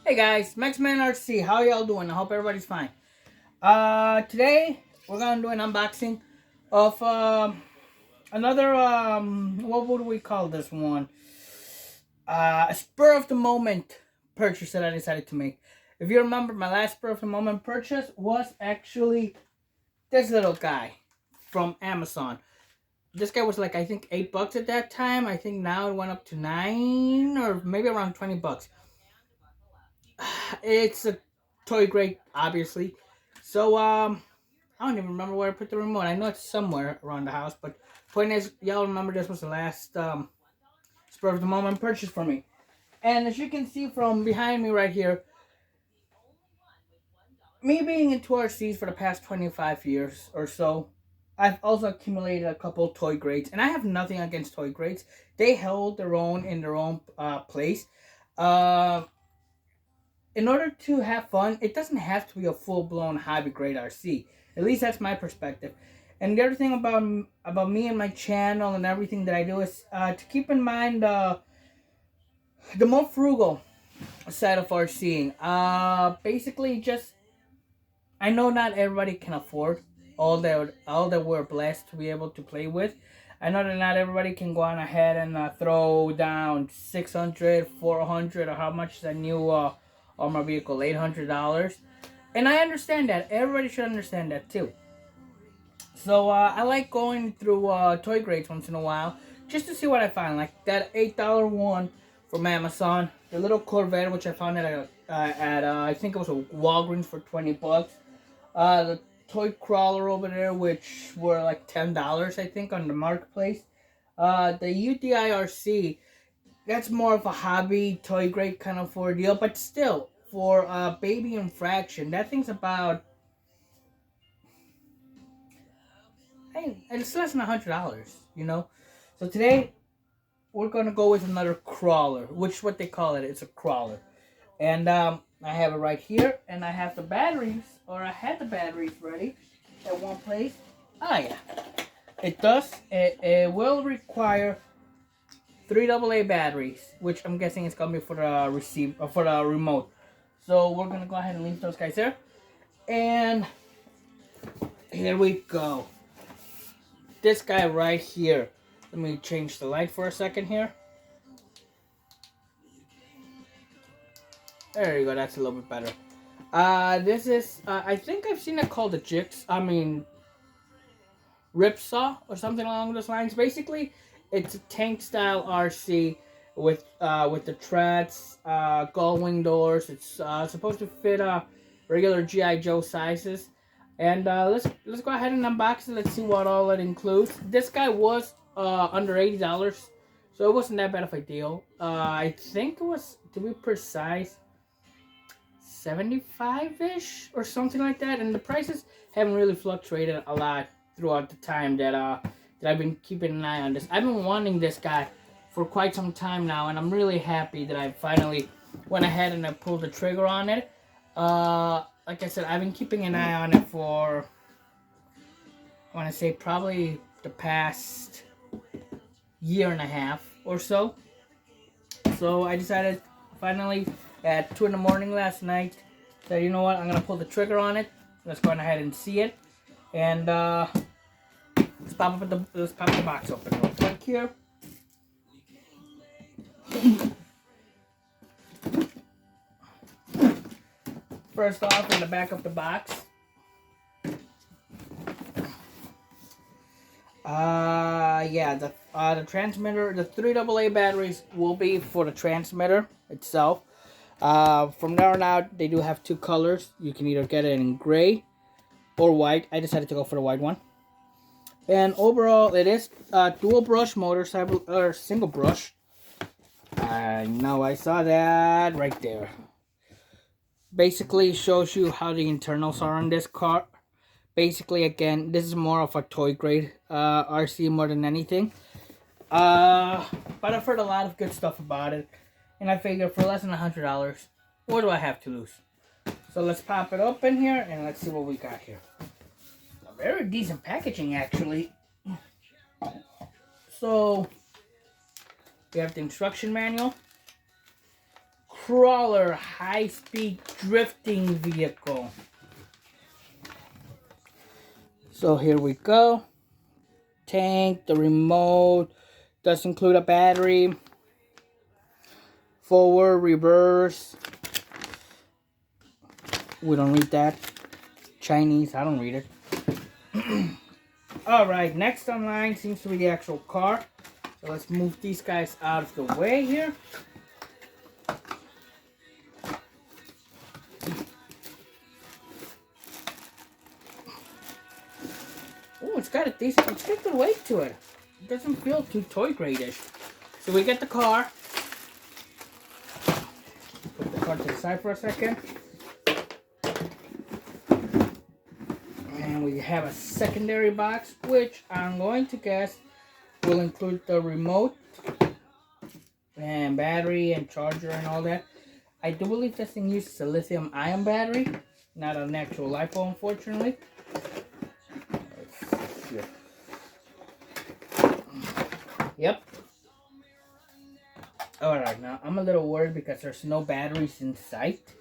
Hey guys, Maxman RC, how y'all doing? I hope everybody's fine. Today we're gonna do an unboxing of another what would we call this one? A spur of the moment purchase that I decided to make. If you remember, my last spur of the moment purchase was actually this little guy from Amazon. This guy was like I think $8 at that time. I think now it went up to 9 or maybe around $20. It's a toy grade, obviously. So I don't even remember where I put the remote. I know it's somewhere around the house, but point is, y'all remember this was the last spur of the moment purchase for me. And as you can see from behind me right here, me being into RCs for the past 25 years or so, I've also accumulated a couple toy grades, and I have nothing against toy grades. They hold their own in their own place. Uh, in order to have fun, it doesn't have to be a full blown hobby grade RC. At least that's my perspective. And the other thing about me and my channel and everything that I do is to keep in mind the more frugal side of RCing. Basically, just I know not everybody can afford all that we're blessed to be able to play with. I know that not everybody can go on ahead and throw down 600, 400, or how much is a new armor vehicle, $800. And I understand that. Everybody should understand that too. So I like going through toy grades once in a while just to see what I find. Like that $8 one from Amazon, the little Corvette which I found at I think it was a Walgreens for $20. The toy crawler over there, which were like $10, I think, on the marketplace. The UDIRC, that's more of a hobby toy grade kind of ordeal, but still for baby infraction, that thing's about, hey, it's less than $100, you know. So today we're gonna go with another crawler, which is what they call it. It's a crawler, and I have it right here, and I have the batteries, or I had the batteries ready at one place. Oh yeah, it does. It will require three AA batteries, which I'm guessing is gonna be for the for the remote. So we're gonna go ahead and leave those guys there, and here we go. This guy right here. Let me change the light for a second here. There you go. That's a little bit better. This is. I think I've seen it called a Jix. I mean, Ripsaw or something along those lines. Basically, it's a tank style RC with the treads, gull wing doors. It's supposed to fit regular GI Joe sizes. And let's go ahead and unbox it. Let's see what all it includes. This guy was under $80, so it wasn't that bad of a deal. I think it was, to be precise, 75-ish or something like that, and the prices haven't really fluctuated a lot throughout the time that I've been keeping an eye on this. I've been wanting this guy for quite some time now, and I'm really happy that I finally went ahead and I pulled the trigger on it. Like I said, I've been keeping an eye on it for, I want to say, probably the past year and a half or so. So I decided finally at 2 in the morning last night that, you know what, I'm gonna pull the trigger on it. Let's go ahead and see it, and let's pop the box open real quick here. First off, in the back of the box, yeah, the transmitter, the 3AA batteries will be for the transmitter itself. From there on out, they do have two colors. You can either get it in gray or white. I decided to go for the white one. And overall, it is dual brush motor, or single brush. I know, I saw that right there. Basically shows you how the internals are on this car. Basically, again, this is more of a toy grade RC more than anything. But I've heard a lot of good stuff about it, and I figure for less than $100, what do I have to lose? So let's pop it open here and let's see what we got here. A very decent packaging, actually. So we have the instruction manual, crawler high-speed drifting vehicle. So here we go. Tank, the remote, does include a battery. Forward, reverse. We don't read that. Chinese, I don't read it. Alright, next online seems to be the actual car. So let's move these guys out of the way here. Oh, it's got a good weight to it. It doesn't feel too toy grade-ish. So we get the car. Put the car to the side for a second. And we have a secondary box, which I'm going to guess will include the remote and battery and charger and all that. I do believe this thing uses a lithium-ion battery, not an actual LiPo, unfortunately. Yep. Alright, now I'm a little worried because there's no batteries in sight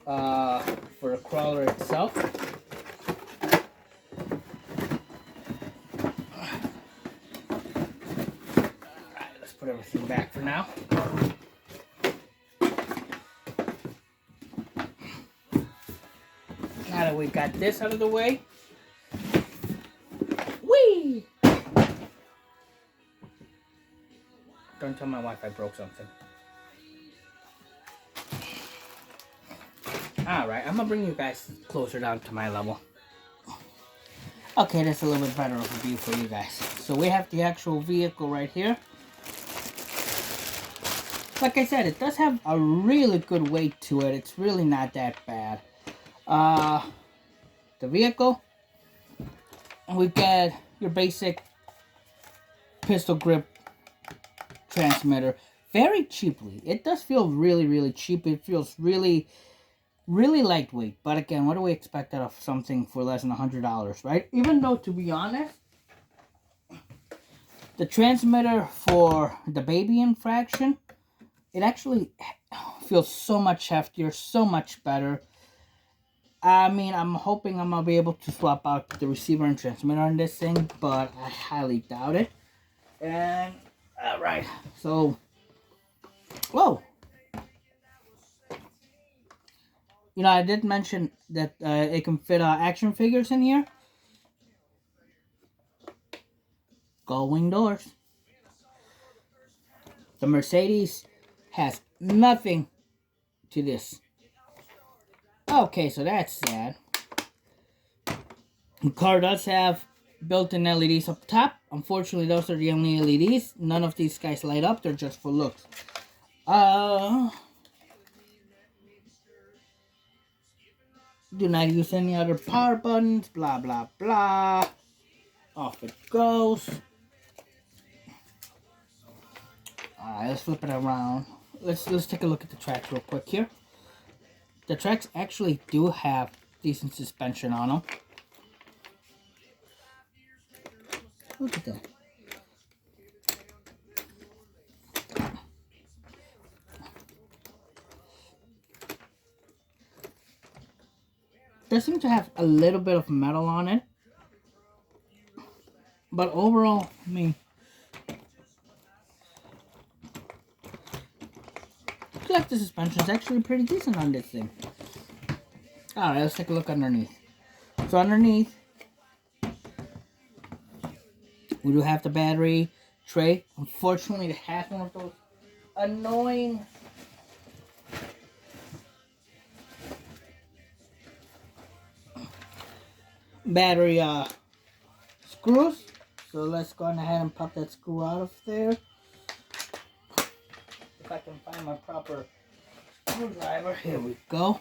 for the crawler itself. Alright, let's put everything back for now. Now that we got this out of the way. Whee! Don't tell my wife I broke something. Alright, I'm gonna bring you guys closer down to my level. Okay, that's a little bit better of a view for you guys. So we have the actual vehicle right here. Like I said, it does have a really good weight to it. It's really not that bad. The vehicle, we get your basic pistol grip transmitter very cheaply. It does feel really, really cheap. It feels really, really lightweight. But again, what do we expect out of something for less than $100, right? Even though, to be honest, the transmitter for the baby infraction, it actually feels so much heftier, so much better. I mean, I'm hoping I'm going to be able to swap out the receiver and transmitter on this thing, but I highly doubt it. And, alright, so, whoa. You know, I did mention that it can fit action figures in here. Gullwing doors. The Mercedes has nothing to this. Okay, so that's sad. The car does have built-in LEDs up top. Unfortunately, those are the only LEDs. None of these guys light up. They're just for looks. Do not use any other power buttons. Blah, blah, blah. Off it goes. Alright, let's flip it around. Let's take a look at the tracks real quick here. The tracks actually do have decent suspension on them. Look at that. They seem to have a little bit of metal on it. But overall, I mean, I feel like the suspension is actually pretty decent on this thing. Alright, let's take a look underneath. So underneath, we do have the battery tray. Unfortunately, it has one of those annoying battery screws. So let's go ahead and pop that screw out of there. If I can find my proper screwdriver. Here we go.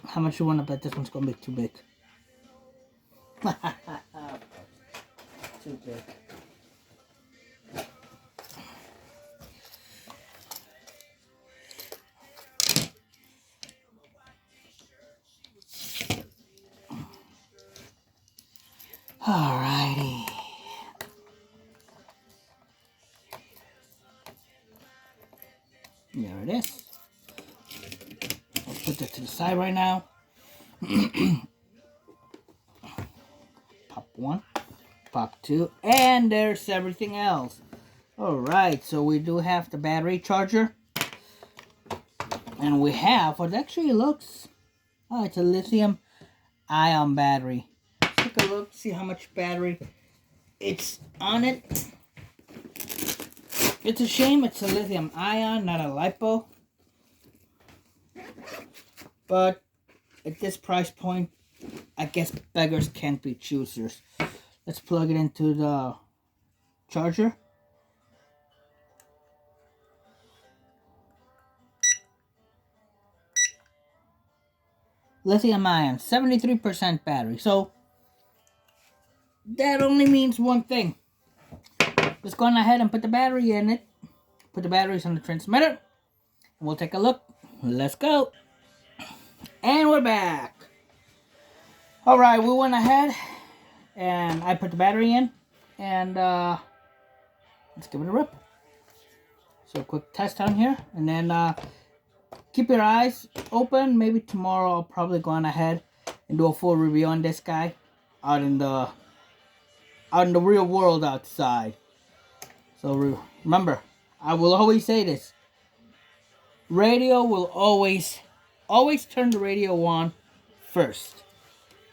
How much you want to bet this one's going to be too big? Too big. Alrighty. put this to the side right now. Pop one, pop two, and there's everything else. Alright, so we do have the battery charger. And we have what actually looks... Oh, it's a lithium ion battery. Let's take a look, see how much battery it's on it. It's a shame it's a lithium ion, not a LiPo. But at this price point, I guess beggars can't be choosers. Let's plug it into the charger. Lithium ion, 73% battery. So that only means one thing. Let's go on ahead and put the battery in it. Put the batteries on the transmitter. We'll take a look. Let's go. And we're back. Alright, we went ahead and I put the battery in. And let's give it a rip. So a quick test on here. And then keep your eyes open. Maybe tomorrow I'll probably go on ahead and do a full review on this guy out in the real world outside. So remember, I will always say this. Radio will always turn the radio on first.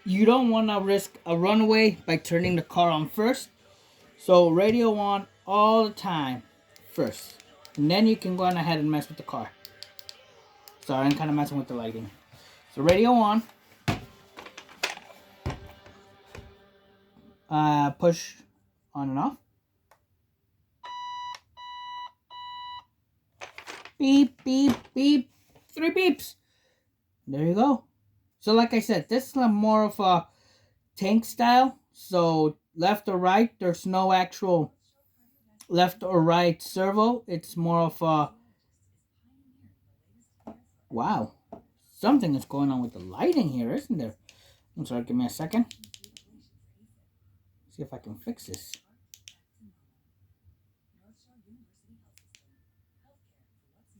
You don't want to risk a runaway by turning the car on first. So radio on all the time first. And then you can go on ahead and mess with the car. Sorry, I'm kind of messing with the lighting. So radio on. Push on and off. Beep, beep, beep. 3 beeps. There you go. So like I said, this is more of a tank style. So left or right, there's no actual left or right servo. It's more of a... Wow. Something is going on with the lighting here, isn't there? I'm sorry, give me a second. See if I can fix this.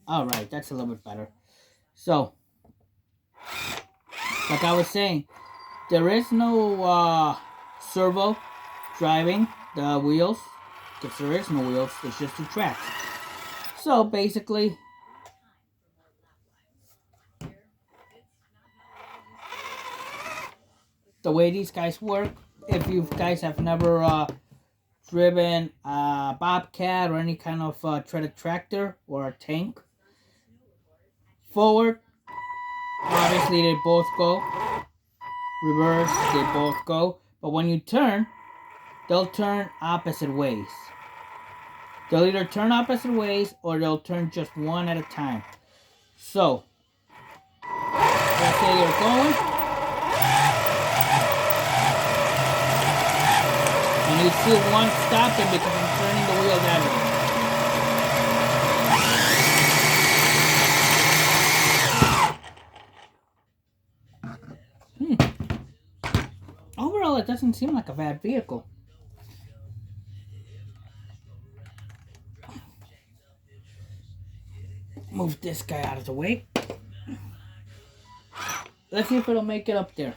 Alright, that's a little bit better. So, like I was saying, there is no servo driving the wheels. Because there is no wheels, it's just 2 tracks. So, basically, the way these guys work, if you guys have never driven a Bobcat or any kind of treaded tractor or a tank, forward, obviously they both go. Reverse, they both go. But when you turn, they'll turn opposite ways. They'll either turn opposite ways or they'll turn just one at a time. So, let's say you're going, and you see one stopping because I'm turning the wheel that way. Overall, it doesn't seem like a bad vehicle. Move this guy out of the way. Let's see if it'll make it up there.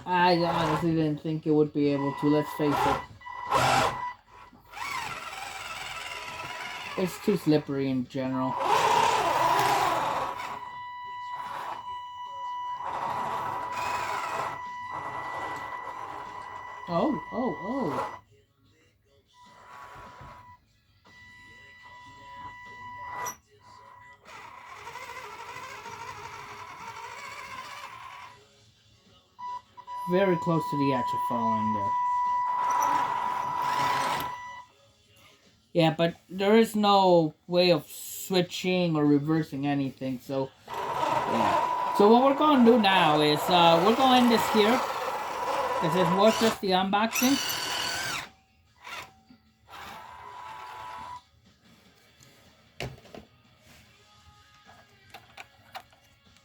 I honestly didn't think it would be able to, let's face it. It's too slippery in general. Oh. Very close to the edge of falling there. Yeah, but there is no way of switching or reversing anything, so yeah. So what we're going to do now is we're going to end this here. This was just the unboxing.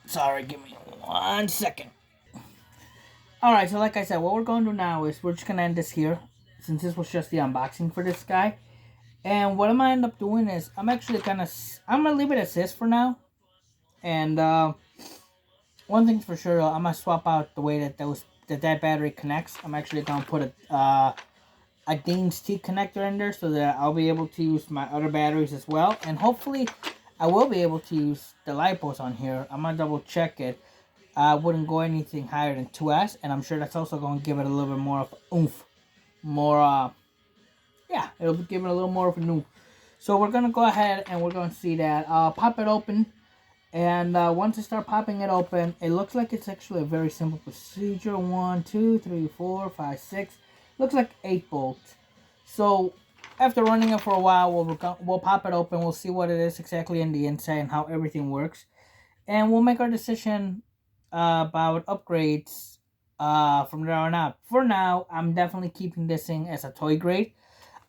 Sorry, give me 1 second. Alright, so like I said, what we're going to do now is we're just going to end this here. Since this was just the unboxing for this guy. And what I'm going to end up doing is I'm actually going to... I'm going to leave it as this for now. And one thing's for sure, I'm going to swap out the way that that battery connects. I'm actually going to put a Dean's T connector in there so that I'll be able to use my other batteries as well. And hopefully I will be able to use the LiPos on here. I'm going to double check it. I wouldn't go anything higher than 2S, and I'm sure that's also going to give it a little bit more of oomph. More, yeah, it'll give it a little more of an oomph. So we're going to go ahead and we're going to see that. Pop it open, and once I start popping it open, it looks like it's actually a very simple procedure. 1, 2, 3, 4, 5, 6. Looks like 8 bolts. So after running it for a while, we'll pop it open. We'll see what it is exactly in the inside and how everything works. And we'll make our decision about upgrades from there on out. For now, I'm definitely keeping this thing as a toy grade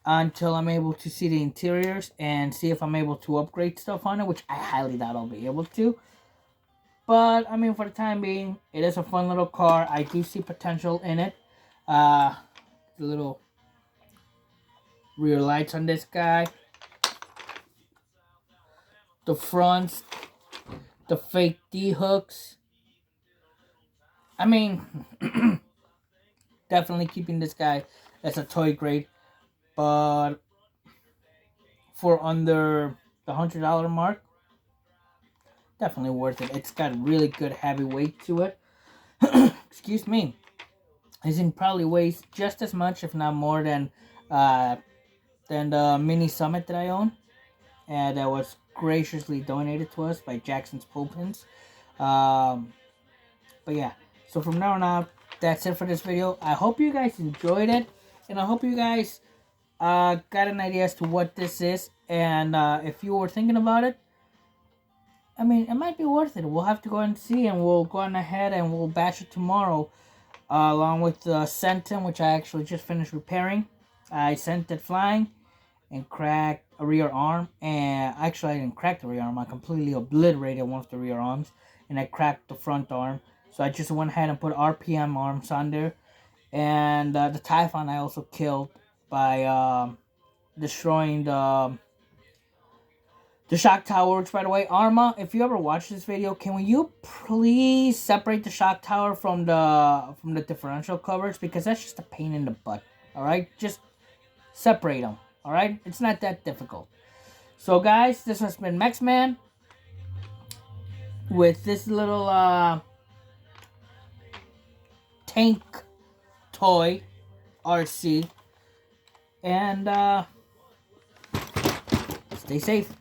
until I'm able to see the interiors and see if I'm able to upgrade stuff on it, which I highly doubt I'll be able to. But, I mean, for the time being, it is a fun little car. I do see potential in it. The little rear lights on this guy. The fronts. The fake D-hooks. I mean, definitely keeping this guy as a toy grade, but for under the $100 mark, definitely worth it. It's got really good heavy weight to it. Excuse me. This thing probably weighs just as much, if not more, than the Mini Summit that I own, and that was graciously donated to us by Jackson's Pull Pins. But yeah. So from now on out, that's it for this video. I hope you guys enjoyed it. And I hope you guys got an idea as to what this is. And if you were thinking about it, I mean, it might be worth it. We'll have to go and see. And we'll go on ahead and we'll bash it tomorrow. Along with the Senton, which I actually just finished repairing. I sent it flying and cracked a rear arm. And actually, I didn't crack the rear arm. I completely obliterated one of the rear arms. And I cracked the front arm. So I just went ahead and put RPM arms on there. And the Typhon I also killed by destroying the shock tower. Which, by the way, Arma, if you ever watch this video, can you please separate the shock tower from the differential covers? Because that's just a pain in the butt. Alright? Just separate them. Alright? It's not that difficult. So, guys, this has been Mexman with this little tank toy RC, and stay safe.